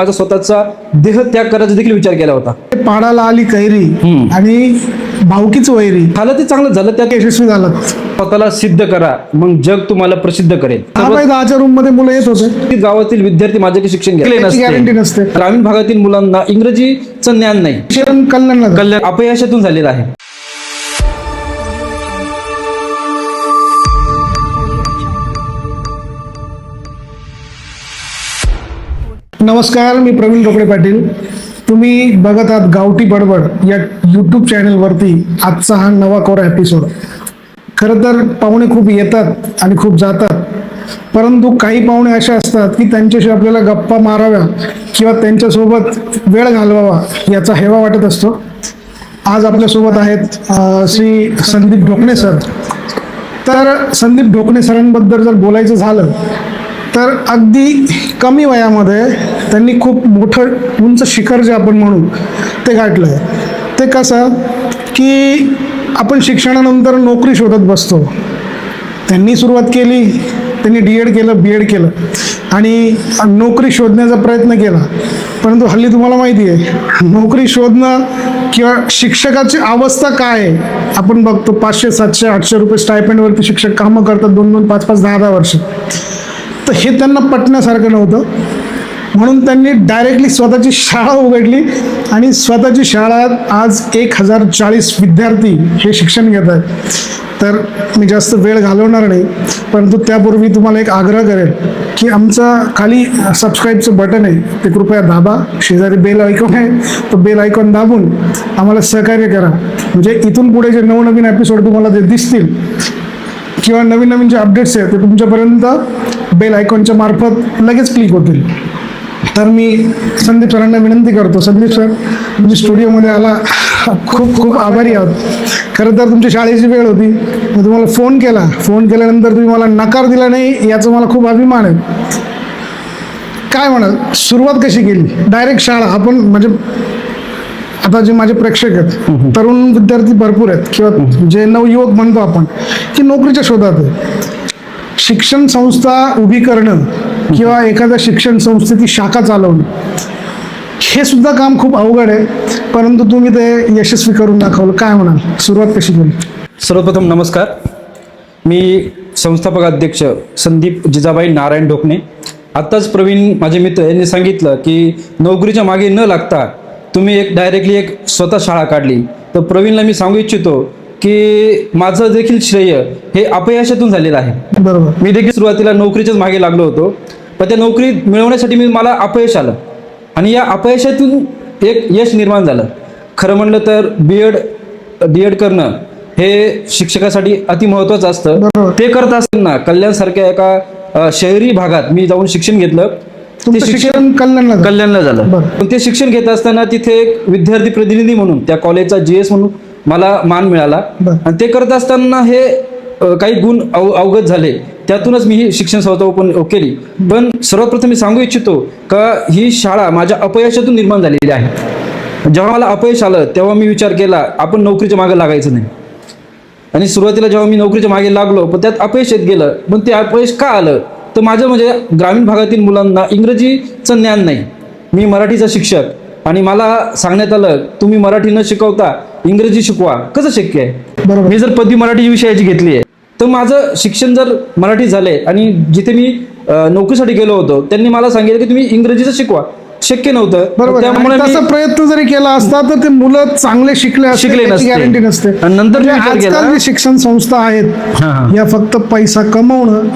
माझा स्वतःचा देह त्याग करायचा देखील विचार केला होता. पाडाला आली कैरी आणि भावकीच वैरी झालं ते चांगलं झालं, त्यात यशस्वी झालं. स्वतःला सिद्ध करा, मग जग तुम्हाला प्रसिद्ध करेल. 10 रूम मध्ये मुलं येत होते. गावातील विद्यार्थी माझ्याकडे शिक्षण त्याची गॅरंटी नसते. ग्रामीण भागातील मुलांना इंग्रजीचं ज्ञान नाही. शिक्षण कल्याण अपयशातून झालेलं आहे. नमस्कार, मी प्रवीण रोकडे पाटील. तुम्ही बघत आहात गावठी बडबड या यूट्यूब चॅनलवरती आजचा हा नवा कोरा एपिसोड. खरं तर पाहुणे खूप येतात आणि खूप जातात, परंतु काही पाहुणे असे असतात की त्यांच्याशी आपल्याला गप्पा माराव्या किंवा त्यांच्यासोबत वेळ घालवावा याचा हेवा वाटत असतो. आज आपल्यासोबत आहेत श्री संदीप ढोकणे सर. तर संदीप ढोकणे सरांबद्दल जर बोलायचं झालं तर अगदी कमी वयामध्ये त्यांनी खूप मोठं उंच शिखर जे आपण म्हणू ते गाठलं आहे. ते कसं की आपण शिक्षणानंतर नोकरी शोधत बसतो. त्यांनी सुरुवात केली, त्यांनी DED केलं, BEd केलं आणि नोकरी शोधण्याचा प्रयत्न केला. परंतु हल्ली तुम्हाला माहिती आहे नोकरी शोधणं किंवा शिक्षकाची अवस्था काय आहे आपण बघतो. 500, 700, 800 रुपये स्टायपेंडवरती शिक्षक कामं करतात 2-2, 5-5, 10-10 वर्ष. तर हे त्यांना पटण्यासारखं नव्हतं, म्हणून त्यांनी डायरेक्टली स्वतःची शाळा उघडली आणि स्वतःची शाळा आज 1040 विद्यार्थी हे शिक्षण घेत आहेत. तर मी जास्त वेळ घालवणार नाही, परंतु त्यापूर्वी तुम्हाला एक आग्रह करेल की आमचं खाली सबस्क्राईबचं बटन आहे ते कृपया दाबा. शेजारी बेल आयकॉन आहे तो बेल आयकॉन दाबून आम्हाला सहकार्य करा. म्हणजे इथून पुढे जे नवनवीन एपिसोड तुम्हाला जे दिसतील किंवा नवीन नवीन जे अपडेट्स आहेत ते तुमच्यापर्यंत बेल आयकॉनच्या मार्फत लगेच क्लिक होतील. तर मी संदीप सरांना विनंती करतो, संदीप सर तुम्ही स्टुडिओमध्ये आला, खूप खूप आभारी आहोत. खरं तर तुमच्या शाळेची वेळ होती, मी तुम्हाला फोन केल्यानंतर तुम्ही मला नकार दिला नाही याचा मला खूप अभिमान आहे. काय म्हणाल, सुरुवात कशी केली? डायरेक्ट शाळा आपण म्हणजे आता जे माझे प्रेक्षक आहेत तरुण विद्यार्थी भरपूर आहेत किंवा जे नवयुवक म्हणतो आपण की नोकरीच्या शोधात आहे. शिक्षण संस्था उभी करणं किंवा एखाद्या शिक्षण संस्थेची शाखा चालवणं हे सुद्धा काम खूप अवघड आहे, परंतु तुम्ही ते यशस्वी करून दाखवलं. काय म्हणाल, सुरुवात कशी केली? सर्वप्रथम नमस्कार. मी संस्थापक अध्यक्ष संदीप जिजाबाई नारायण ढोकणे. आत्ताच प्रवीण माझे मित्र यांनी सांगितलं की नोकरीच्या मागे न लागता तुम्ही डायरेक्टली एक स्वतः शाळा काढली. तर प्रवीणला मी सांगू इच्छितो की माझं देखील श्रेय हे अपयशातून झालेलं आहे. बरोबर. मी देखील सुरुवातीला नोकरीच्याच मागे लागलो होतो, पण त्या नोकरी मिळवण्यासाठी मला अपयश आलं आणि या अपयशातून एक यश निर्माण झालं. खरं म्हणलं तर DED करणं हे शिक्षकासाठी अति महत्त्वाचं असतं. ते करत असताना कल्याणसारख्या एका शहरी भागात मी जाऊन शिक्षण घेतलं. ते शिक्षण कल्याणला झालं. पण ते शिक्षण घेत असताना तिथे एक विद्यार्थी प्रतिनिधी म्हणून त्या कॉलेजचा GS म्हणून मला मान मिळाला आणि ते करत असताना हे काही गुण अवगत झाले. त्यातूनच मी ही शिक्षण संस्था ओपन केली. पण सर्वात प्रथम मी सांगू इच्छितो का ही शाळा माझ्या अपयशातून निर्माण झालेली आहे. जेव्हा मला अपयश आलं तेव्हा मी विचार केला आपण नोकरीच्या मागे लागायचं नाही. आणि सुरुवातीला जेव्हा मी नोकरीच्या मागे लागलो पण त्यात अपयश येत गेलं. पण ते अपयश का आलं तर माझं म्हणजे ग्रामीण भागातील मुलांना इंग्रजीचं ज्ञान नाही. मी मराठीचा शिक्षक आणि मला सांगण्यात आलं तुम्ही मराठी न शिकवता इंग्रजी शिकवा. कसं शक्य आहे? मी जर पदवी मराठी विषयाची घेतली आहे तर माझं शिक्षण जर मराठी झालंय आणि जिथे मी नोकरीसाठी गेलो होतो त्यांनी मला सांगितलं की तुम्ही इंग्रजीचं शिकवा. शक्य नव्हतं. त्यामुळे तसा प्रयत्न जरी केला असता तर ते मुलं चांगले शिकले नसते, गॅरंटी नसते. नंतर आजकाल जी शिक्षण संस्था आहेत या फक्त पैसा कमवणं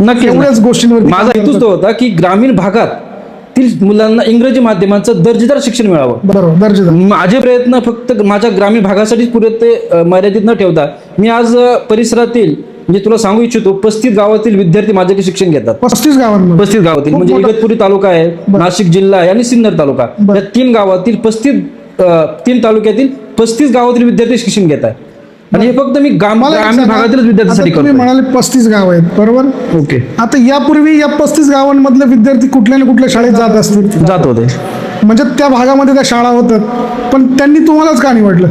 नक्की एवढ्याच गोष्टींवर माझा हेतूच तो होता की ग्रामीण भागात मुलांना इंग्रजी माध्यमाचं दर्जेदार शिक्षण मिळावं. बरोबर, दर्जेदार. माझे प्रयत्न फक्त माझ्या ग्रामीण भागासाठीच पुरे मर्यादित न ठेवता मी आज परिसरातील म्हणजे तुला सांगू इच्छितो 35 गावातील विद्यार्थी माझ्याकडे शिक्षण घेतात. 35 गावातील म्हणजे इगतपुरी तालुका आहे, नाशिक जिल्हा आहे आणि सिन्नर तालुका या 3 गावातील 3 तालुक्यातील 35 गावातील विद्यार्थी शिक्षण घेत आहेत. आणि हे फक्त मी ग्रामीण भागातीलच विद्यार्थ्यांसाठी करतो. तुम्ही म्हणाले 35 गाव आहेत, बरोबर? ओके. आता यापूर्वी या 35 गावांमधले विद्यार्थी कुठल्या ना कुठल्या शाळेत जात असतील, जात होते. म्हणजे त्या भागामध्ये त्या शाळा होतात, पण त्यांनी तुम्हालाच का निवडलं?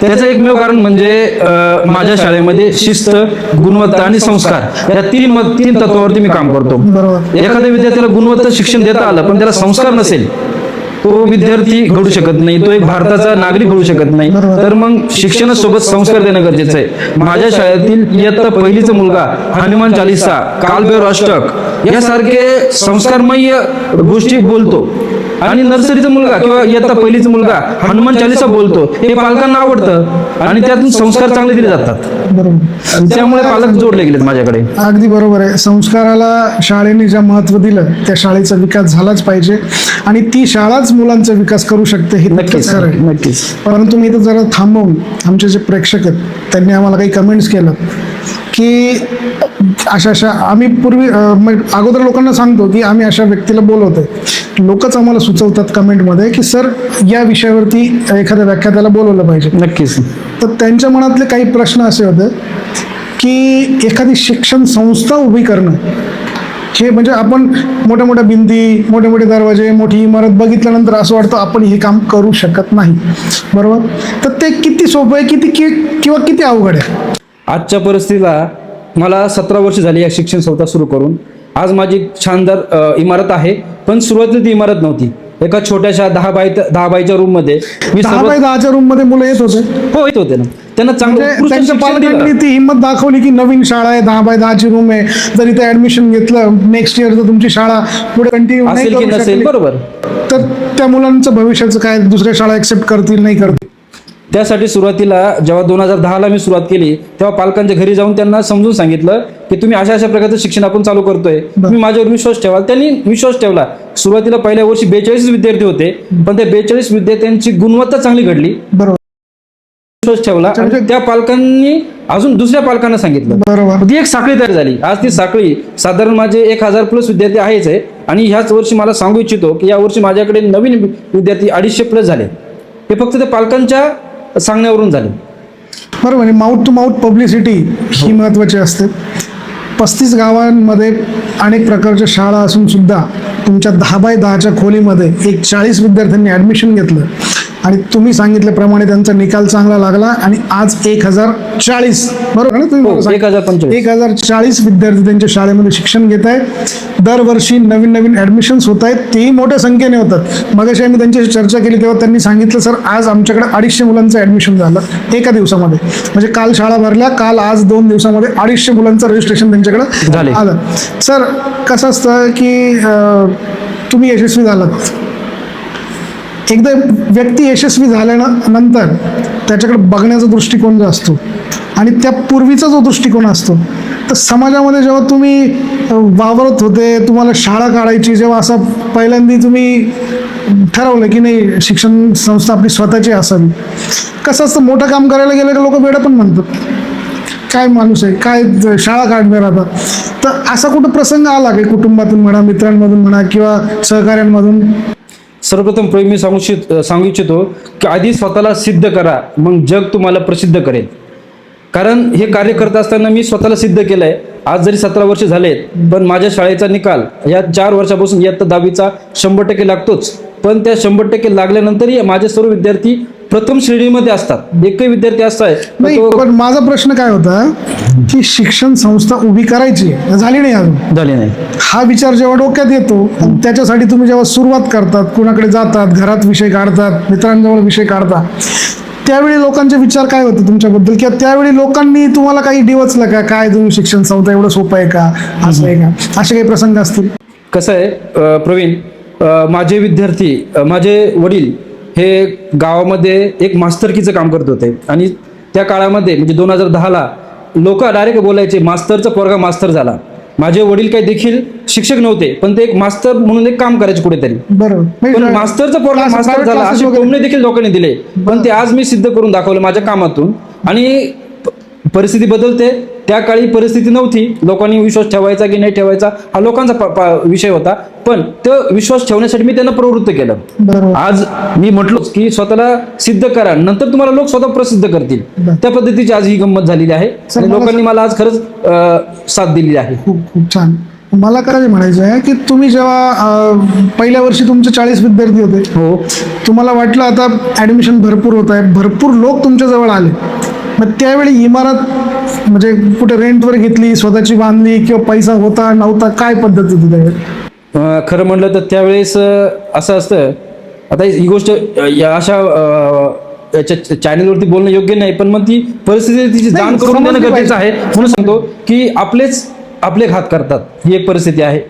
त्याचं एकमेव कारण म्हणजे माझ्या शाळेमध्ये शिस्त, गुणवत्ता आणि संस्कार या तीन तत्वावरती मी काम करतो. बरोबर. एखाद्या विद्यार्थ्याला गुणवत्ता शिक्षण देता आलं पण त्याला संस्कार नसेल, तो विद्यार्थी घडू शकत नाही, तो एक भारताचा नागरिक घडू शकत नाही. बरोबर. तर मग शिक्षणासोबत संस्कार देणं गरजेचं आहे. माझ्या शाळेतील इयत्ता पहिलीचा मुलगा हनुमान चालीसा, कालभैरव अष्टक यासारखे संस्कारमय गोष्टी बोलतो, आणि नर्सरीचा मुलगा किंवा इयत्ता पहिलीचा मुलगा हनुमान चालीसा बोलतो, हे पालकांना आवडतं आणि त्यातून संस्कार चांगले दिले जातात. बरोबर. आणि त्यामुळे पालक जोडले गेलेत माझ्याकडे. अगदी बरोबर आहे. संस्काराला शाळेने जे महत्त्व दिलं त्या शाळेचा विकास झालाच पाहिजे, आणि ती शाळाच मुलांचा विकास करू शकते हे नक्कीच खरं आहे. नक्कीच. परंतु मी इथं जरा थांबवून आमचे जे प्रेक्षक आहेत त्यांनी आम्हाला काही कमेंट्स केलं की अशा आम्ही पूर्वी अगोदर लोकांना सांगतो की आम्ही अशा व्यक्तीला बोलवतोय, लोकच आम्हाला सुचवतात कमेंटमध्ये की सर या विषयावरती एखाद्या व्याख्यात्याला बोलवलं पाहिजे. नक्कीच. तर त्यांच्या मनातले काही प्रश्न असे होते की एखादी शिक्षण संस्था उभी करणं हे म्हणजे आपण मोठ्या मोठ्या भिंती, मोठे मोठे दरवाजे, मोठी इमारत बघितल्यानंतर असं वाटतं आपण हे काम करू शकत नाही, बरोबर? तर ते किती सोपं आहे, किंवा किती अवघड आहे? आजच्या परिस्थितीला मला 17 वर्ष झाली या शिक्षण संस्था सुरू करून. आज माझी शानदार इमारत आहे, पण सुरुवातीला ती इमारत नव्हती. एका छोट्याशा 10 बायच्या रूम मध्ये 10 बाय 10च्या रूम मध्ये मुलं येत होते. हो, येत होते ना. त्यांना चांगलं म्हणजे उत्कृष्ट त्यांच्या शिक्षण दिलं. पालकांनी ती हिंमत दाखवली की नवीन शाळा आहे, 10 बाय 10ची रूम आहे, जर इथे ऍडमिशन घेतलं नेक्स्ट इयर तर तुमची शाळा पुढे कंटिन्यू नाही असेल की करू नसेल, शकली, बरोबर. तर त्या मुलांचं भविष्याचं काय, दुसऱ्या शाळा एक्सेप्ट करतील नाही करतील? त्यासाठी सुरुवातीला जेव्हा 2010ला मी सुरुवात केली तेव्हा पालकांच्या घरी जाऊन त्यांना समजून सांगितलं की तुम्ही अशा प्रकारचं शिक्षण आपण चालू करतोय, तुम्ही माझ्यावर विश्वास ठेवा. त्यांनी विश्वास ठेवला. सुरुवातीला पहिल्या वर्षी 42 विद्यार्थी होते, पण त्या 42 विद्यार्थ्यांची गुणवत्ता चांगली घडली. बरोबर. विश्वास ठेवला आणि त्या पालकांनी अजून दुसऱ्या पालकांना सांगितलं. बरोबर. ती एक साखळी तयार झाली. आज ती साखळी साधारण माझे 1000+ विद्यार्थी आहेच आहे, आणि ह्याच वर्षी मला सांगू इच्छितो की या वर्षी माझ्याकडे नवीन विद्यार्थी 250+ झाले. हे फक्त त्या पालकांच्या सांगण्यावरून झाले. बरोबर. आणि माउथ टू माउथ पब्लिसिटी ही महत्त्वाची असते. 35 गावांमध्ये अनेक प्रकारच्या शाळा असून सुद्धा तुमच्या 10 बाय 10च्या खोलीमध्ये एक 40 विद्यार्थ्यांनी ॲडमिशन घेतलं, आणि तुम्ही सांगितल्याप्रमाणे त्यांचा निकाल चांगला लागला, आणि आज 1040, बरोबर ना? तुम्ही 1040 विद्यार्थी त्यांच्या शाळेमध्ये शिक्षण घेत आहेत. दरवर्षी नवीन नवीन ॲडमिशन्स होत आहेत, तेही मोठ्या संख्येने होतात. मगाशी आम्ही त्यांच्याशी चर्चा केली तेव्हा त्यांनी सांगितलं सर आज आमच्याकडे 250 मुलांचं ॲडमिशन झालं एका दिवसामध्ये. म्हणजे काल शाळा भरल्या, काल आज 2 दिवसामध्ये 250 मुलांचं रजिस्ट्रेशन त्यांच्याकडे आलं. सर कसं असतं की तुम्ही यशस्वी झालात, एकदा व्यक्ती यशस्वी झाल्यानंतर त्याच्याकडे बघण्याचा दृष्टिकोन जो असतो आणि त्या पूर्वीचा जो दृष्टिकोन असतो, तर समाजामध्ये जेव्हा तुम्ही वावरत होते, तुम्हाला शाळा काढायची, जेव्हा असं पहिल्यांदा तुम्ही ठरवलं की नाही शिक्षण संस्था आपली स्वतःची असावी, कसं असतं मोठं काम करायला गेलं की लोक वेडं पण म्हणतात, काय माणूस आहे, काय शाळा काढणार आता. तर असा कुठं प्रसंग आला की कुटुंबातून म्हणा, मित्रांमधून म्हणा किंवा सहकाऱ्यांमधून? सर्वप्रथम मी सांगू इच्छितो की आधी स्वतःला सिद्ध करा, मग जग तुम्हाला प्रसिद्ध करेल. कारण हे कार्य करत असताना मी स्वतःला सिद्ध केलंय. आज जरी 17 वर्ष झालेत, पण माझ्या शाळेचा निकाल या 4 वर्षापासून इयत्ता 10वीचा 100% लागतोच. पण त्या 100% लागल्यानंतरही माझे सर्व विद्यार्थी प्रथम श्रेणीमध्ये असतात. एकही विद्यार्थी असा आहे. नाही, पण माझा प्रश्न काय होता की शिक्षण संस्था उभी करायची झाली नाही, अजून झाली नाही. हा विचार जेव्हा डोक्यात येतो, त्याच्यासाठी तुम्ही जेव्हा सुरुवात करतात, कुणाकडे जातात, घरात विषय काढतात, मित्रांजवळ विषय काढतात, त्यावेळी लोकांचे विचार काय होते तुमच्याबद्दल? किंवा त्यावेळी लोकांनी तुम्हाला काही डिवचलं का, काय तुम्ही शिक्षण संस्था एवढं सोपं आहे का, असं आहे का, असे काही प्रसंग असतील? कसं आहे प्रवीण, माझे विद्यार्थी, माझे वडील हे गावामध्ये एक मास्तरकीचं काम करत होते, आणि त्या काळामध्ये म्हणजे 2010ला लोक डायरेक्ट बोलायचे मास्तरचा पोरगा मास्तर झाला. माझे वडील काही देखील शिक्षक नव्हते, पण ते एक मास्तर म्हणून एक काम करायचे कुठेतरी. बरोबर. पण मास्तरचा पोरगा मास्तर झाला असे टोमणे देखील लोकांनी दिले, पण ते आज मी सिद्ध करून दाखवलं माझ्या कामातून. आणि परिस्थिती बदलते, त्या काळी परिस्थिती नव्हती, लोकांनी विश्वास ठेवायचा की नाही ठेवायचा हा लोकांचा विषय होता, पण तो विश्वास ठेवण्यासाठी मी त्यांना प्रवृत्त केलं. आज मी म्हटलो की स्वतःला सिद्ध करा, नंतर तुम्हाला लोक स्वतः प्रसिद्ध करतील. त्या पद्धतीची आज ही गंमत झालेली आहे, आणि लोकांनी मला आज खरंच साथ दिली आहे. खूप खूप छान. मला काय म्हणायचं आहे की तुम्ही जेव्हा पहिल्या वर्षी तुमचे 40 विद्यार्थी होते, हो. तुम्हाला वाटलं आता ॲडमिशन भरपूर होत आहे, भरपूर लोक तुमच्याजवळ आले, मग त्यावेळी इमारत म्हणजे कुठे रेंटवर घेतली, स्वतःची बांधली, किंवा पैसा होता नव्हता, काय पद्धत होती त्यावेळी? खरं म्हटलं तर त्यावेळेस असं असतं, आता ही गोष्ट या अशा याच्या चॅनलवरती बोलणं योग्य नाही, पण मग ती परिस्थिती तिची जाण नाही, करून देणं समजली गरजेचं आहे. पाहिजे. म्हणून सांगतो की आपले घात करतात, ही एक परिस्थिती आहे.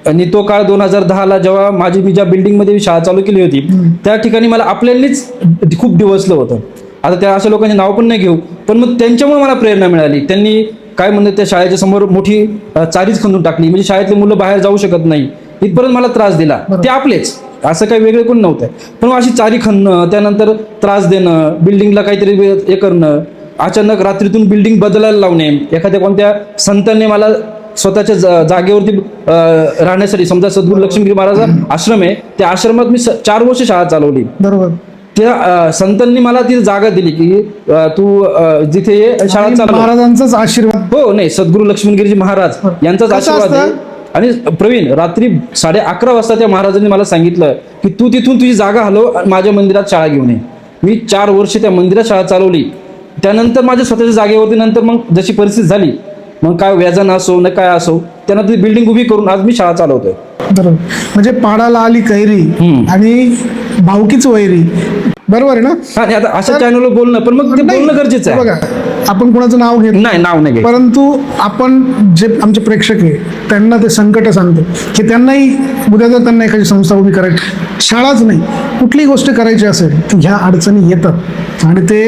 आणि तो काळ 2010ला जेव्हा मी ज्या बिल्डिंगमध्ये शाळा चालू केली होती, त्या ठिकाणी मला आपल्यानीच खूप डिवचलं होतं. आता त्या अशा लोकांचे नाव पण नाही घेऊ, पण मग त्यांच्यामुळे मला प्रेरणा मिळाली. त्यांनी काय म्हणतात, त्या शाळेच्या समोर मोठी चारीच खंदून टाकली, म्हणजे शाळेतले मुलं बाहेर जाऊ शकत नाही, इथपर्यंत मला त्रास दिला. ते आपलेच, असं काही वेगळे कोण नव्हतं. पण मग अशी चारी खणणं, त्यानंतर त्रास देणं, बिल्डिंगला काहीतरी हे करणं, अचानक रात्रीतून बिल्डिंग बदलायला लावणे, एखाद्या कोणत्या संतांनी मला स्वतःच्या जागेवरती राहण्यासाठी, समजा सद्गुरू लक्ष्मीगिरी महाराज आश्रम आहे, त्या आश्रमात मी 4 वर्ष शाळा चालवली. बरोबर. त्या संतांनी मला ती जागा दिली की तू जिथे शाळा चालव. महाराजांचाच आशीर्वाद. हो, नाही, सद्गुरू लक्ष्मीगिरीजी महाराज यांचाच कसं आशीर्वाद आहे. असतं? आणि प्रवीण, रात्री 11:30 वाजता त्या महाराजांनी मला सांगितलं की तू तिथून तुझी जागा हलव आणि माझ्या मंदिरात शाळा घेऊन ये. मी 4 वर्ष त्या मंदिरात शाळा चालवली. त्यानंतर माझ्या स्वतःच्या जागेवरती, नंतर मग जशी परिस्थिती झाली, मग काय व्याजान असो न काय असो, त्यानंतर बिल्डिंग उभी करून आज मी शाळा चालवतोय. बरोबर. म्हणजे पाडाला आली कैरी आणि भावकीच वैरी. बरोबर आहे ना? आणि आता अशा चॅनलवर बोलणं, पण मग ते बोलणं गरजेचं आहे. बघा, आपण कोणाचं नाव घेत नाही, नाव नाही घ्यायचं. परंतु आपण जे आमचे प्रेक्षक आहे त्यांना ते संकट सांगतो की त्यांनाही उद्या जर त्यांना एखादी संस्था उभी करायची, शाळाच नाही कुठलीही गोष्ट करायची असेल तर ह्या अडचणी येतात आणि ते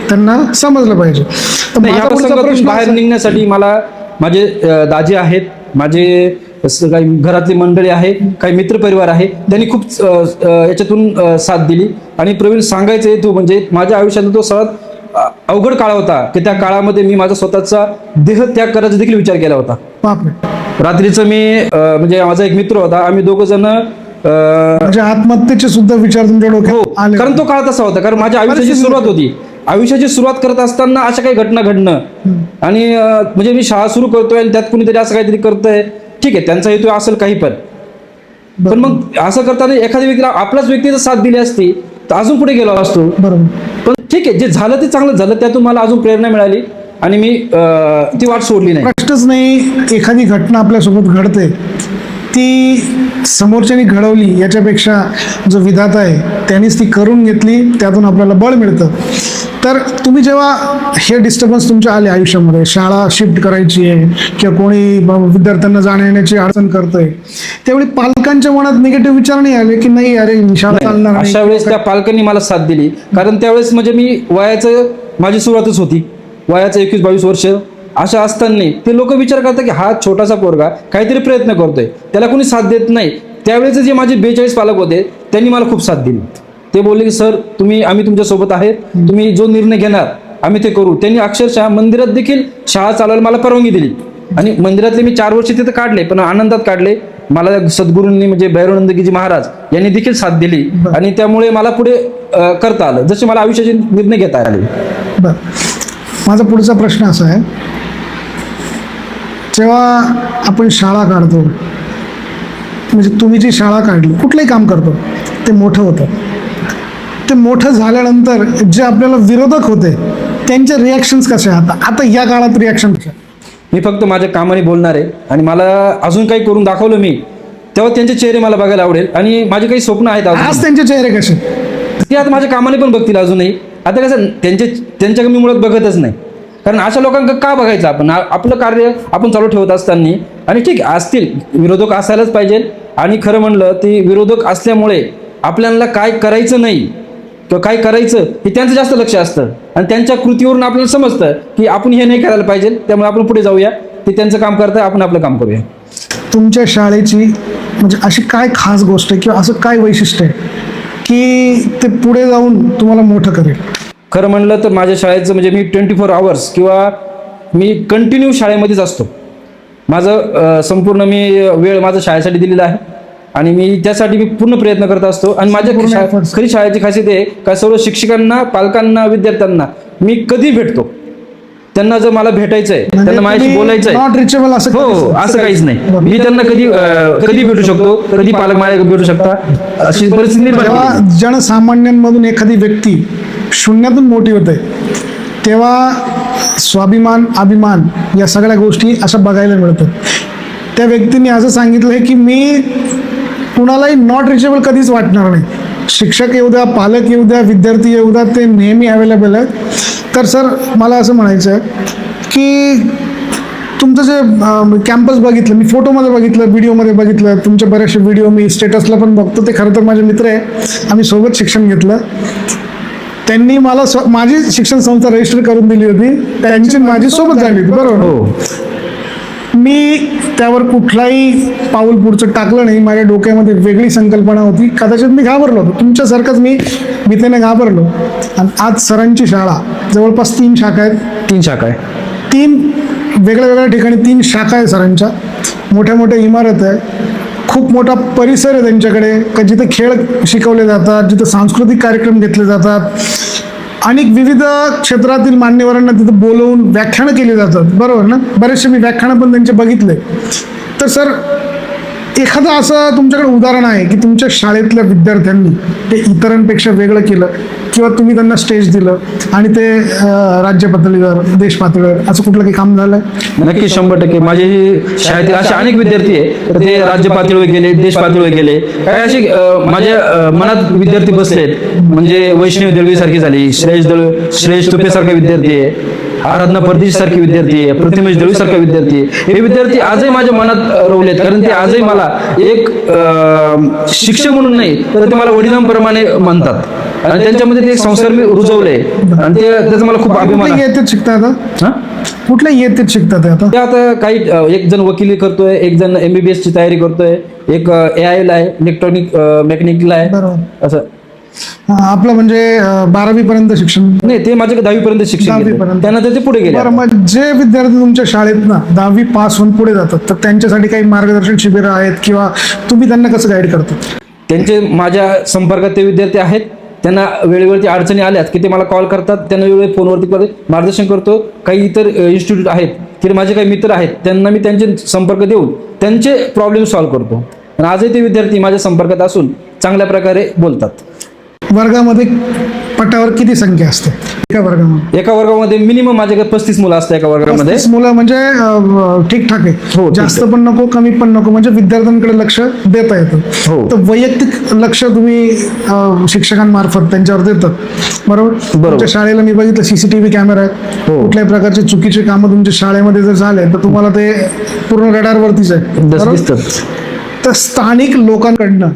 त्यांना समजलं पाहिजे. तर नाही, माझा या पुढचा प्रसंगातून प्रश्न बाहेर असा- निघण्यासाठी मला माझे दाजी आहेत, माझे काही घरातली मंडळी आहे, काही मित्रपरिवार आहे, त्यांनी खूप याच्यातून साथ दिली. आणि प्रवीण, सांगायचं हेतू म्हणजे माझ्या आयुष्यात तो सर्वात अवघड काळ होता की त्या काळामध्ये मी माझा स्वतःचा देह त्याग करायचा देखील विचार केला होता. बापरे. रात्रीचं मी म्हणजे माझा एक मित्र होता, आम्ही 2 जण म्हणजे आत्महत्येचे सुद्धा विचार तुमच्या हो, डोक्यात आले? कारण तो काळ तसा होता, कारण माझ्या आयुष्याची सुरुवात होती. आयुष्याची सुरुवात करत असताना अशा काही घटना घडणं, आणि म्हणजे मी शाळा सुरू करतोय आणि त्यात कुणीतरी असं काहीतरी करतंय, ठीक आहे, त्यांचा हेतू असेल काही, पण मग असं करताना एखाद्या व्यक्तीला, आपल्याच व्यक्तीचा साथ दिली असती तर अजून पुढे गेलो असतो. बरोबर. पण ठीक आहे, जे झालं ते चांगलं झालं, त्यातून मला अजून प्रेरणा मिळाली आणि मी ती वाट सोडली नाही. प्रश्नच नाही. एखादी घटना आपल्यासोबत घडते, ती समोरच्यानी घडवली याच्यापेक्षा जो विधाता आहे त्यांनीच ती करून घेतली, त्यातून आपल्याला बळ मिळतं. तर तुम्ही जेव्हा हे डिस्टर्बन्स तुमच्या आले आयुष्यामध्ये, शाळा शिफ्ट करायची आहे किंवा कोणी विद्यार्थ्यांना जाण्या येण्याची अडचण करतोय, त्यावेळी पालकांच्या मनात निगेटिव्ह विचार नाही आले की नाही अरे शाळा चालणार नाही? अशा वेळेस त्या पालकांनी मला साथ दिली, कारण त्यावेळेस म्हणजे मी माझी सुरुवातच होती, वयाचं 21-22 वर्ष. अशा असताना ते लोक विचार करतात की हा छोटासा पोरगा काहीतरी प्रयत्न करतोय, त्याला कोणी साथ देत नाही. त्यावेळेस जे माझे 42 पालक होते त्यांनी मला खूप साथ दिली. ते बोलले की सर, आम्ही तुमच्यासोबत आहे, तुम्ही जो निर्णय घेणार आम्ही ते करू. त्यांनी अक्षरशः मंदिरात देखील शाळा चालवायला मला परवानगी दिली, आणि मंदिरातले मी 4 वर्ष तिथे काढले, पण आनंदात काढले. मला सद्गुरूंनी म्हणजे भैरवानंदगिरी महाराज यांनी देखील साथ दिली, आणि त्यामुळे मला पुढे करता आलं, जसे मला आयुष्याचे निर्णय घेता आले. बरं. माझा पुढचा प्रश्न असा आहे, जेव्हा आपण शाळा काढतो, म्हणजे तुम्ही जी शाळा काढली, कुठलंही काम करतो ते मोठं होतं, ते मोठं झाल्यानंतर जे आपल्याला विरोधक होते त्यांचे रिॲक्शन्स कसे? आता या काळात रिॲक्शन कशा? मी फक्त माझ्या कामाने बोलणार आहे, आणि मला अजून काही करून दाखवलं मी, तेव्हा त्यांचे चेहरे मला बघायला आवडेल. आणि माझी काही स्वप्न आहेत आज अजून, त्यांचे चेहरे कसे? ते आता माझ्या कामाने पण बघतील अजूनही. आता कसं, त्यांच्याकडे मी मुळात बघतच नाही, कारण अशा लोकांना का बघायचं आपण? आपलं कार्य आपण चालू ठेवत असताना. आणि ठीक असतील विरोधक, असायलाच पाहिजे. आणि खरं म्हणलं, ते विरोधक असल्यामुळे आपल्याला काय करायचं नाही किंवा काय करायचं हे त्यांचं जास्त लक्ष असतं, आणि त्यांच्या कृतीवरून आपल्याला समजतं की आपण हे नाही करायला पाहिजे, त्यामुळे आपण पुढे जाऊया. ते त्यांचं काम करताय, आपण आपलं काम करूया. तुमच्या शाळेची म्हणजे अशी काय खास गोष्ट आहे किंवा असं काय वैशिष्ट्य आहे की ते पुढे जाऊन तुम्हाला मोठं करेल? खरं म्हणलं तर माझ्या शाळेचं म्हणजे मी 24 आवर्स किंवा मी कंटिन्यू शाळेमध्येच असतो. माझं संपूर्ण वेळ माझं शाळेसाठी दिलेला आहे, आणि मी त्यासाठी पूर्ण प्रयत्न करत असतो. आणि माझ्या खरी शाळेची खासियत आहे का सर्व शिक्षकांना, पालकांना, विद्यार्थ्यांना मी कधी भेटतो, त्यांना जर मला भेटायचं आहे, त्यांना माझ्याशी बोलायचं आहे, नॉट रिचेबल असं हो असं काहीच नाही. मी त्यांना कधी भेटू शकतो, कधी पालक माझ्या भेटू शकता, अशी परिस्थिती निर्माण जेव्हा केली. जनसामान्यांमधून एखादी व्यक्ती शून्यातून मोठी होते तेव्हा स्वाभिमान अभिमान या सगळ्या गोष्टी अशा बघायला मिळतात. त्या व्यक्तीने असं सांगितलंय की मी कुणालाही नॉट रिचेबल कधीच वाटणार नाही. शिक्षक येऊ द्या, पालक येऊ द्या, विद्यार्थी येऊ द्या, ते नेहमी अवेलेबल आहेत. तर सर मला असं म्हणायचं आहे की तुमचं जे कॅम्पस बघितलं, मी फोटोमध्ये बघितलं, व्हिडिओमध्ये बघितलं, तुमचे बरेचसे व्हिडिओ मी स्टेटसला पण बघतो. ते खरं तर माझे मित्र आहे, आम्ही सोबत शिक्षण घेतलं. त्यांनी मला माझी शिक्षण संस्था रजिस्टर करून दिली होती, त्यांची माझी सोबत झाली होती, बरोबर. हो मी त्यावर कुठलाही पाऊल पुढचं टाकलं नाही. माझ्या डोक्यामध्ये वेगळी संकल्पना होती, कदाचित मी घाबरलो होतो, तुमच्यासारखंच मी भीतीने घाबरलो. आणि आज सरांची शाळा जवळपास 3 शाखा आहेत. 3 शाखा आहे, 3 वेगळ्या वेगळ्या ठिकाणी 3 शाखा आहे सरांच्या. मोठ्या मोठ्या इमारत आहे, खूप मोठा परिसर आहे त्यांच्याकडे, का जिथे खेळ शिकवले जातात, जिथे सांस्कृतिक कार्यक्रम घेतले जातात, आणि विविध क्षेत्रातील मान्यवरांना तिथं बोलवून व्याख्यानं केली जातात, बरोबर ना. बरेचसे मी व्याख्यानं पण त्यांचे बघितले. तर सर एखादं असं तुमच्याकडे उदाहरण आहे की तुमच्या शाळेतल्या विद्यार्थ्यांनी ते इतरांपेक्षा वेगळं केलं, किंवा तुम्ही त्यांना स्टेज दिलं आणि ते राज्य पातळीवर, देश पातळीवर असं कुठलं काही काम झालं? नक्की 100%. माझे शाळेतील असे अनेक विद्यार्थी आहे, तर ते राज्य पातळीवर गेले, देश पातळीवर गेले. काय असे माझ्या मनात विद्यार्थी बसलेत, म्हणजे वैष्णवी दळवी सारखी झाली, श्रेयश तुपे सारखा विद्यार्थी आहे, आराधना परदेशी सारखे विद्यार्थी आहे, प्रतिमेश दळवी सारखा विद्यार्थी आहे. हे विद्यार्थी आजही माझ्या मनात रोवलेत, कारण ते आजही मला एक शिक्षक म्हणून नाही, तर ते मला वडिलांप्रमाणे म्हणतात. आणि त्यांच्यामध्ये ते संस्कार मी रुजवले, आणि त्याचा मला खूप अभिमान आहे. येतेच शिकतात आता? हा, कुठल्या येतेच शिकतात आता? ते आता काही एक जण वकिली करतोय, एक जण MBBS ची तयारी करतोय, एक AI ला आहे, इलेक्ट्रॉनिक मेकॅनिकल आहे, बरोबर. असं. आपलं म्हणजे 12वी पर्यंत शिक्षण? नाही, ते माझ्याकडे 10वी पर्यंत शिक्षण 10वी घेतलं. पर्यंत. त्यानंतर ते पुढे गेले. बरं, मग जे विद्यार्थी तुमच्या शाळेत ना 10वी पास होऊन पुढे जातात, तर त्यांच्यासाठी काही मार्गदर्शन शिबिरं आहेत, किंवा तुम्ही त्यांना कसं गाईड करता? त्यांचे माझ्या संपर्कात ते विद्यार्थी आहेत, त्यांना वेळेवरती अडचणी आल्यात की ते मला कॉल करतात, त्यांना वेळोवेळी फोनवरती मार्गदर्शन करतो. काही इतर इन्स्टिट्यूट आहेत की माझे काही मित्र आहेत, त्यांना मी त्यांचे संपर्क देऊन त्यांचे प्रॉब्लेम सॉल्व्ह करतो. आणि आजही ते विद्यार्थी माझ्या संपर्कात असून चांगल्या प्रकारे बोलतात. वर्गामध्ये पटावर किती संख्या असते एका वर्गामध्ये? एका वर्गामध्ये मिनिमम माझ्याकडे 35 मुलं असतात एका वर्गामध्ये. 35 मुलं म्हणजे ठीकठाक आहे. हो, जास्त पण नको, कमी पण नको, म्हणजे विद्यार्थ्यांकडे लक्ष देता येतं. हो. तर वैयक्तिक लक्ष तुम्ही शिक्षकांमार्फत त्यांच्यावर देतात, बरोबर. तुमच्या शाळेला मी बघितलं CCTV कॅमेरा आहेत. हो. कुठल्याही प्रकारचे चुकीचे कामं तुमच्या शाळेमध्ये जर झाले तर तुम्हाला ते पूर्ण रडारवरतीच आहे, बरोबर. तर स्थानिक लोकांकडनं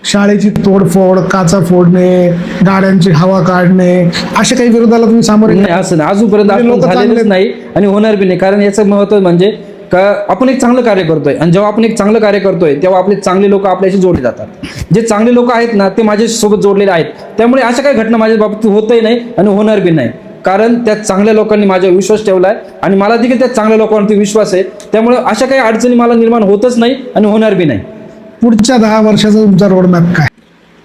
शाळेची तोडफोड, काचा फोडणे, गाड्यांची हवा काढणे, अशा काही विरोधाला तुम्ही सामोरे नाही, असं नाही, अजूनपर्यंत म्हणजे आपण लोकं झालेलंच चांगले- नाही आणि होणार बी नाही. कारण याचं महत्व म्हणजे का आपण एक चांगलं कार्य करतोय, आणि जेव्हा आपण एक चांगलं कार्य करतोय तेव्हा आपले चांगले लोक आपल्याशी जोडले जातात. जे चांगले लोक आहेत ना, ते माझ्या सोबत जोडलेले आहेत. त्यामुळे अशा काही घटना माझ्या बाबतीत होतही नाही आणि होणार बी नाही, कारण त्या चांगल्या लोकांनी माझ्यावर विश्वास ठेवलाय आणि मला देखील त्या चांगल्या लोकांवरती विश्वास आहे. त्यामुळे अशा काही अडचणी मला निर्माण होतच नाही आणि होणार बी नाही. पुढच्या 10 वर्षाचा तुमचा रोडमॅप काय?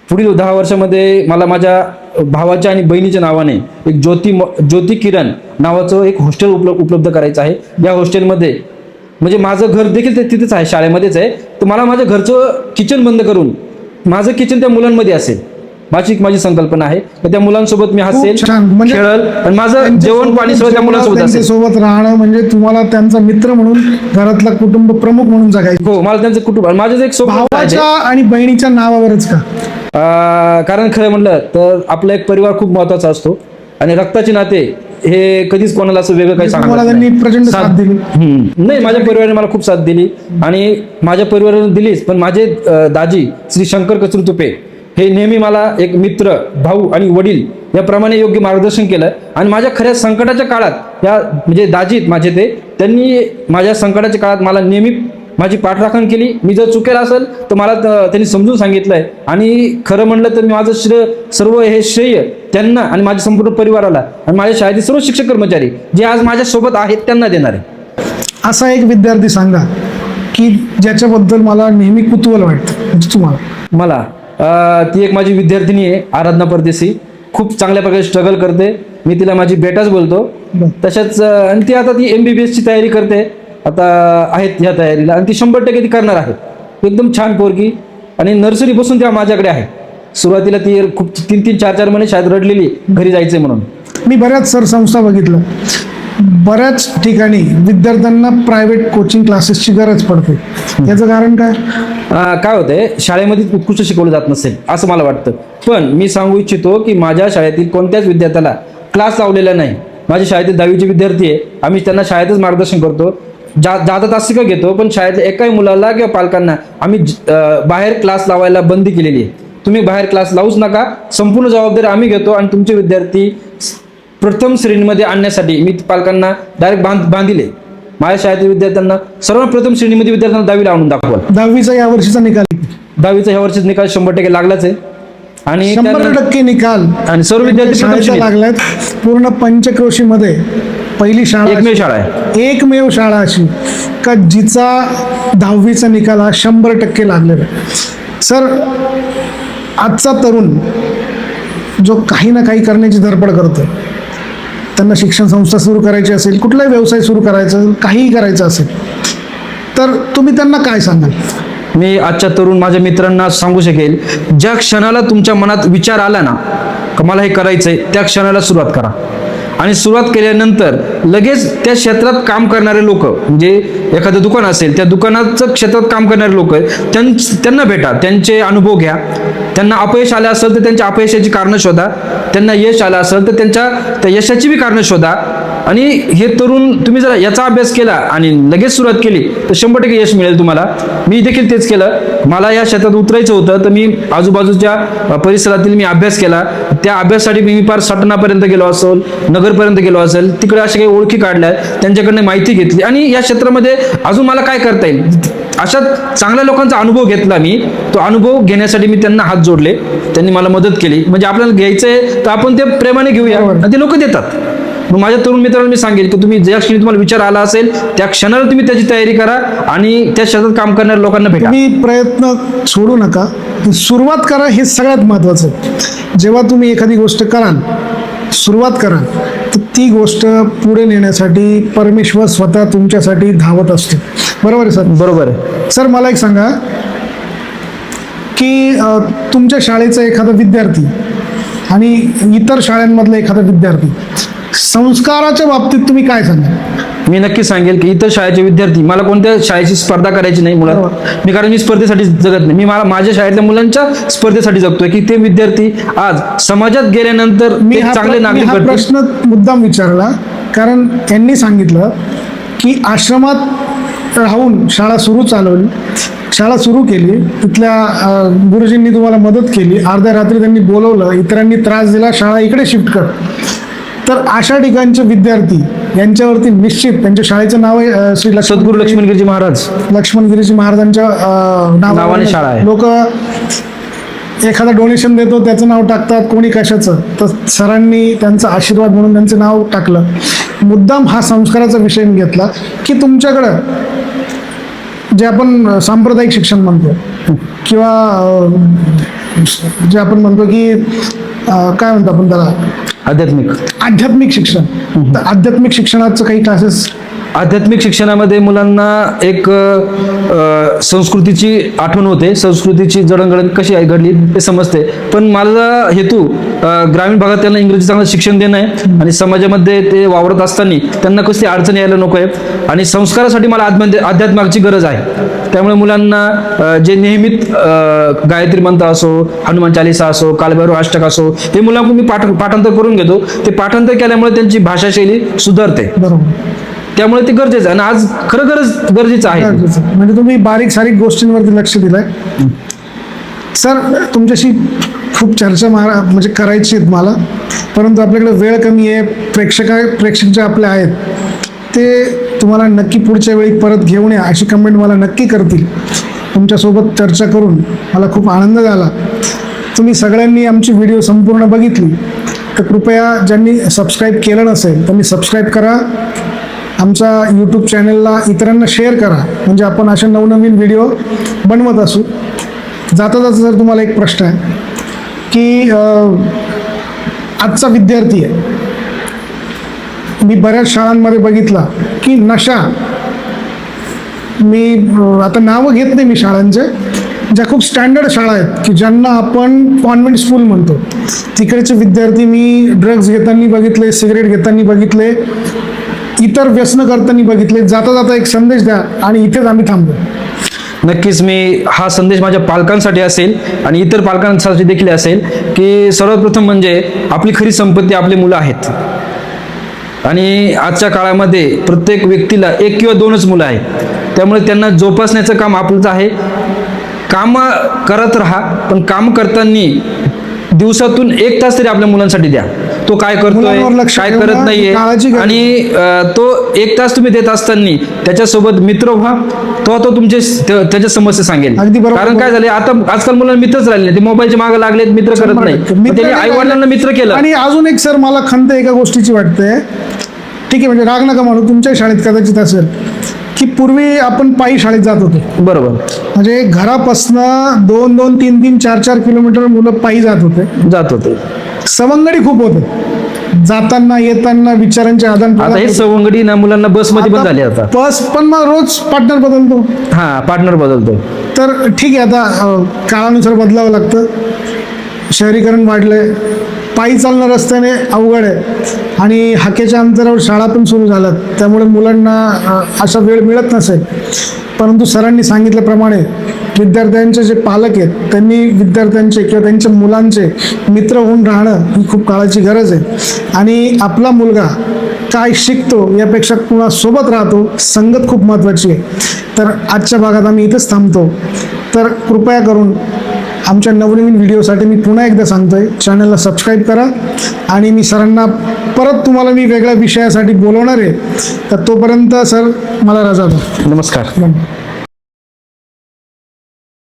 पुढील 10 वर्षामध्ये मला माझ्या भावाच्या आणि बहिणीच्या नावाने एक ज्योती किरण नावाचं एक हॉस्टेल उपलब्ध करायचं आहे. या हॉस्टेलमध्ये म्हणजे माझं घर देखील ते तिथेच आहे, शाळेमध्येच आहे. तर मला माझ्या घरचं किचन बंद करून माझं किचन त्या मुलांमध्ये असेल, माझी संकल्पना आहे. तर त्या मुलांसोबत मी हसेल, खूप छान. म्हणजे खेळल, आणि माझं जेवण पाणी सगळं त्या मुलांसोबत असेल. सोबत राहणं म्हणजे तुम्हाला त्यांचा मित्र म्हणून, घरातला कुटुंब प्रमुख म्हणून जगायचं. हो, मला त्यांचं कुटुंब, माझं एक स्वप्न आहे. भावाच्या आणि बहिणीच्या नावावरच का? कारण खरं म्हटलं तर आपला एक परिवार खूप महत्वाचा असतो, आणि रक्ताचे नाते हे कधीच कोणाला असं वेगळं काही तुम्हाला सांगत त्यांनी नाही. प्रचंड साथ दिली. नाही, माझ्या परिवाराने मला खूप साथ दिली, आणि माझ्या परिवाराने दिलीच, पण माझे दाजी श्री शंकर कचरू तुपे हे नेहमी मला एक मित्र, भाऊ आणि वडील याप्रमाणे योग्य मार्गदर्शन केलं. आणि माझ्या खऱ्या संकटाच्या काळात या म्हणजे दाजीत माझे त्यांनी माझ्या संकटाच्या काळात मला नेहमी माझी पाठराखण केली. मी जर चुकेल असेल तर मला त्यांनी समजून सांगितलंय, आणि खरं म्हणलं तर मी माझं सर्व हे श्रेय त्यांना आणि माझ्या संपूर्ण परिवाराला आणि माझ्या शाळेतील सर्व शिक्षक कर्मचारी जे आज माझ्या सोबत आहेत त्यांना देणार आहे. असा एक विद्यार्थी सांगा की ज्याच्याबद्दल मला नेहमी कुतूहल वाटतं, म्हणजे तुम्हाला. मला ती एक माझी विद्यार्थिनी आहे, आराधना परदेशी. खूप चांगल्या प्रकारे स्ट्रगल करते. मी तिला माझी बेटाच बोलतो. तशाच आणि ती आता ती MBBS ची तयारी करते आता, आहेत ह्या तयारीला, आणि ती 100% ती करणार आहे. एकदम छान पोरगी, आणि नर्सरी बसून त्या माझ्याकडे आहे. सुरुवातीला ती खूप 3-3, 4-4 महिने शाळेत रडलेली घरी जायचंय म्हणून. मी बऱ्याच सर संस्था बघितलं, बऱ्याच ठिकाणी विद्यार्थ्यांना प्रायव्हेट कोचिंग क्लासेसची गरज पडते. याचं कारण काय? काय होतंय, शाळेमध्ये उत्कृष्ट शिकवलं जात नसेल असं मला वाटतं. पण मी सांगू इच्छितो की माझ्या शाळेतील कोणत्याच विद्यार्थ्याला क्लास लावलेला नाही. माझ्या शाळेतील 10वीचे विद्यार्थी आहे, आम्ही त्यांना शाळेतच मार्गदर्शन करतो. जादा तास शिकं घेतो, पण शाळेतल्या एकाही मुलाला किंवा पालकांना आम्ही बाहेर क्लास लावायला बंदी केलेली आहे. तुम्ही बाहेर क्लास लावूच नका, संपूर्ण जबाबदारी आम्ही घेतो. आणि तुमचे विद्यार्थी प्रथम श्रेणीमध्ये आणण्यासाठी मी पालकांना डायरेक्ट बांधिले. माझ्या शाळेतील विद्यार्थ्यांना सर्व प्रथम श्रेणीमध्ये विद्यार्थ्यांना 10वी लावून दाखवा. 10वीचा या वर्षीचा निकाल, 10वीचा ह्या वर्षीचा निकाल 100% लागलाच आहे. आणि 100% निकाल आणि सर्व विद्यार्थी प्रथम शाळेचा श्रेणीत. लागलाय. पूर्ण पंचक्रोशीमध्ये पहिली शाळा, एकमेव शाळा आहे. एकमेव शाळा अशी का जिचा 10वीचा निकाल हा 100% लागलेला आहे. सर, आजचा तरुण जो काही ना काही करण्याची धडपड करतो, त्यांना शिक्षण संस्था सुरू करायची असेल, कुठलाही व्यवसाय सुरू करायचा असेल, काहीही करायचं असेल, तर तुम्ही त्यांना काय सांगाल? मी आजच्या तरुण माझ्या मित्रांना सांगू शकेल, ज्या क्षणाला तुमच्या मनात विचार आला ना का मला हे करायचंय, त्या क्षणाला सुरुवात करा. आणि सुरुवात केल्यानंतर लगेच त्या क्षेत्रात काम करणारे लोक, म्हणजे एखादं दुकान असेल, त्या दुकानाचं क्षेत्रात काम करणारे लोक त्यांना भेटा, त्यांचे अनुभव घ्या. त्यांना अपयश आलं असेल तर त्यांच्या अपयशाची कारणं शोधा, त्यांना यश आलं असेल तर त्या यशाची बी कारणं शोधा. आणि हे तरुण तुम्ही जर याचा अभ्यास केला आणि लगेच सुरुवात केली तर 100% यश मिळेल तुम्हाला. मी देखील तेच केलं. मला या क्षेत्रात उतरायचं होतं, तर मी आजूबाजूच्या परिसरातील मी अभ्यास केला. त्या अभ्यासासाठी मी फार सटनापर्यंत गेलो असेल, नगरपर्यंत गेलो असेल, तिकडे अशा काही ओळखी काढल्या, त्यांच्याकडनं माहिती घेतली. आणि या क्षेत्रामध्ये अजून मला काय करता येईल, अशा चांगल्या लोकांचा अनुभव घेतला मी. तो अनुभव घेण्यासाठी मी त्यांना हात जोडले, त्यांनी मला मदत केली. म्हणजे आपल्याला घ्यायचंय तर आपण ते प्रेमाने घेऊया, आणि ते लोक देतात. मग माझ्या तरुण मित्रांना मी सांगेल की तुम्ही ज्या क्षणी तुम्हाला विचार आला असेल त्या क्षणाला तुम्ही त्याची तयारी करा आणि त्या क्षेत्रात काम करणाऱ्या लोकांना भेटा. तुम्ही प्रयत्न सोडू नका, सुरुवात करा, हे सगळ्यात महत्त्वाचं आहे. जेव्हा तुम्ही एखादी गोष्ट कराल, सुरुवात कराल, तर ती गोष्ट पुढे नेण्यासाठी परमेश्वर स्वतः तुमच्यासाठी धावत असते. बरोबर आहे सर? बरोबर आहे सर. मला एक सांगा की तुमच्या शाळेचा एखादा विद्यार्थी आणि इतर शाळांमधला एखादा विद्यार्थी, संस्काराच्या बाबतीत तुम्ही काय सांगाल? मी नक्की सांगेल की इतर शाळेचे विद्यार्थी, मला कोणत्या शाळेची स्पर्धा करायची नाही मुळात. कारण मी स्पर्धेसाठी जगत नाही. मी माझ्या शाळेतल्या मुलांच्या स्पर्धेसाठी जगतोय की ते विद्यार्थी आज समाजात गेल्यानंतर मी चांगले नागरिक हा बनतील. प्रश्न मुद्दाम विचारला कारण त्यांनी सांगितलं की आश्रमात राहून शाळा सुरू केली, तिथल्या गुरुजींनी तुम्हाला मदत केली, अर्ध्या रात्री त्यांनी बोलवलं, इतरांनी त्रास दिला, शाळा इकडे शिफ्ट कर. तर अशा ठिकाणचे विद्यार्थी यांच्यावरती निश्चित, त्यांच्या शाळेचं नाव आहे श्री सद्गुरू लक्ष्मणगिरीजी महाराज, लक्ष्मणगिरीजी महाराजांच्या नावाने शाळा आहे. लोक एखादा डोनेशन देतो त्याचं नाव टाकतात, कोणी कशाचं, तर सरांनी त्यांचा आशीर्वाद म्हणून त्यांचं नाव टाकलं. मुद्दाम हा संस्काराचा विषय घेतला की तुमच्याकडं जे आपण सांप्रदायिक शिक्षण म्हणतो किंवा जे आपण म्हणतो की काय म्हणतो आपण त्याला, आध्यात्मिक शिक्षण, तर आध्यात्मिक शिक्षणाचं काही क्लासेस. आध्यात्मिक शिक्षणामध्ये मुलांना एक संस्कृतीची आठवण होते, संस्कृतीची जडणघडण कशी आहे घडली ते समजते. पण माझा हेतू ग्रामीण भागात त्यांना इंग्रजी चांगलं शिक्षण देणं आहे आणि समाजामध्ये ते वावरत असताना त्यांना कसली अडचण यायला नको आहे. आणि संस्कारासाठी मला अध्यात्माची गरज आहे. त्यामुळे मुलांना जे नियमित गायत्री मंत्र असो, हनुमान चालीसा असो, कालभैरव अष्टक असो, हे मुलांना मी पाठांतर करून घेतो. ते पाठांतर केल्यामुळे त्यांची भाषाशैली सुधारते. बरोबर. त्यामुळे ते गरजेचं आहे आणि आज खरं गरजेचं आहे. म्हणजे तुम्ही बारीक सारीक गोष्टींवरती लक्ष दिलंय. सर, तुमच्याशी खूप चर्चा म्हणजे करायची आहेत मला, परंतु आपल्याकडे वेळ कमी आहे. प्रेक्षक जे आपले आहेत ते तुम्हाला नक्की पुढच्या वेळी परत घेऊन या अशी कमेंट मला नक्की करतील. तुमच्यासोबत चर्चा करून मला खूप आनंद झाला. तुम्ही सगळ्यांनी आमची व्हिडिओ संपूर्ण बघितली तर कृपया ज्यांनी सबस्क्राईब केलं नसेल त्यांनी सबस्क्राईब करा. आमच्या यूट्यूब चॅनलला इतरांना शेअर करा, म्हणजे आपण अशा नवनवीन व्हिडिओ बनवत असू. जाता जर तुम्हाला एक प्रश्न आहे की आजचा विद्यार्थी आहे, मी बऱ्याच शाळांमध्ये बघितला की नशा, मी आता नावं घेत नाही मी शाळांचे, ज्या खूप स्टँडर्ड शाळा आहेत की ज्यांना आपण कॉन्व्हेंट स्कूल म्हणतो, तिकडचे विद्यार्थी मी ड्रग्ज घेताना बघितले, सिगरेट घेताना बघितले, इतर व्यसनं करताना बघितले. जाता जाता एक संदेश द्या आणि इथेच आम्ही थांबलो. नक्कीच मी हा संदेश माझ्या पालकांसाठी असेल आणि इतर पालकांसाठी देखील असेल की सर्वात प्रथम म्हणजे आपली खरी संपत्ती आपली मुलं आहेत. आणि आजच्या काळामध्ये प्रत्येक व्यक्तीला 1 किंवा 2च मुलं आहेत, त्यामुळे त्यांना जोपासण्याचं काम आपलंच आहे. काम करत राहा, पण काम करताना दिवसातून 1 तास तरी आपल्या मुलांसाठी द्या. तो काय मुलांवर करतोय, लक्ष काय ठेवा, करत नाहीये, काळाची गरज. आणि तो 1 तास तुम्ही देत असताना त्याच्यासोबत मित्र व्हा, तो तुमचे त्याच्या समस्या सांगेल. अगदी बरोबर. कारण काय झाले, आता आजकाल मुलांना मित्रच राहिले नाही, ते मोबाईलच्या मागे लागलेत, मित्र करत नाही. मित्र त्यांनी आई वडिलांना मित्र केलं. आणि अजून एक सर मला खंत एका गोष्टीची वाटते, ठीक आहे म्हणजे राग नका म्हणू, तुमच्या शाळेत कदाचित असेल की पूर्वी आपण पायी शाळेत जात होतो. बरोबर. म्हणजे घरापासनं 2-2, 3-3, 4-4 किलोमीटर मुलं पायी जात होते. सवंगडी खूप होते, जाताना येताना विचारांचे आदान आता हे सवंगडी ना मुलांना बसमध्ये पण झाली. आता बस पण मग रोज पार्टनर बदलतो. पार्टनर बदलतो. तर ठीक आहे, आता काळानुसार बदलावं लागतं, शहरीकरण वाढलंय, पायी चालणं रस्त्याने अवघड आहे आणि हाकेच्या अंतरावर शाळा पण सुरू झाल्यात, त्यामुळे मुलांना असा वेळ मिळत नसेल. परंतु सरांनी सांगितल्याप्रमाणे विद्यार्थ्यांचे जे पालक आहेत त्यांनी विद्यार्थ्यांचे किंवा त्यांच्या मुलांचे मित्र होऊन राहणं ही खूप काळाची गरज आहे. आणि आपला मुलगा काय शिकतो यापेक्षा कुणासोबत राहतो, संगत खूप महत्त्वाची आहे. तर आजच्या भागात आम्ही इथंच थांबतो. तर कृपया करून आमच्या नवनवीन व्हिडिओसाठी मी पुन्हा एकदा सांगतोय, चॅनलला सबस्क्राईब करा. आणि मी सरांना परत तुम्हाला मी वेगळ्या विषयासाठी बोलवणार आहे. तर तोपर्यंत सर मला रजा द्या. नमस्कार.